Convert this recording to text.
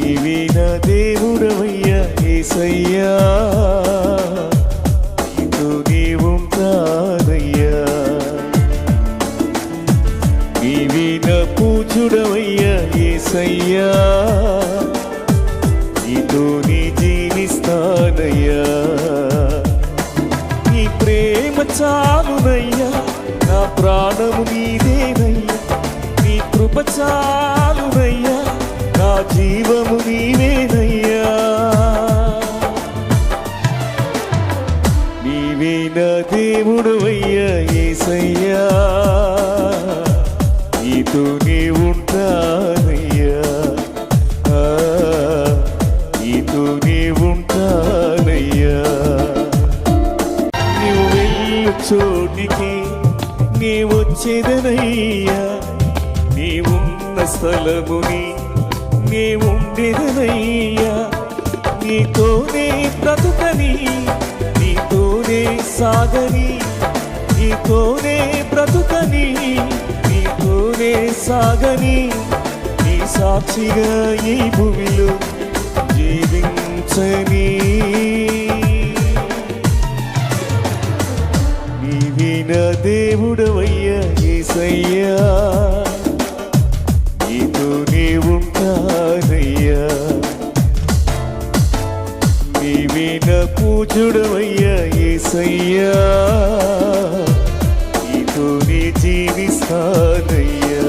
నీవే నా దేవుడవయ్యా యేసయ్యా, నీతో నీ ఉంటానయ్యా. నీవే నా పూజుడవయ్యా యేసయ్యా, నీతో నీ జీవిస్తానయ్యా. నీ ప్రేమ చాలునయ్యా, నా ప్రాణము నీదేనయ్యా. నీ కృప చాలునయ్యా, నా జీవము నీవేనయ్యా. నీవే నా దేవుడవయ్యా యేసయ్యా, నీతో నీ ఉంటానయ్యా, నీతో నీ ఉంటానయ్యా. నీవు వెళ్ళు చోటికి నీ వచ్చేదనయ్యా, నీ ఉన్న స్థలముని నీ ఉండేదనయ్యా. నీతోనే బ్రతుకని, నీతోనే సాగని, నీతోనే బ్రతుకని, నీతోనే సాగని. నీ సాక్షిగా ఈ భూమిలో జీవించని. నీవే నా దేవుడవయ్యా యేసయ్యా, నీతో నీ ఉంటానయ్యా. నీవే నా పూజుడవయ్యా యేసయ్యా, నీతో నీ జీవిస్తానయ్యా.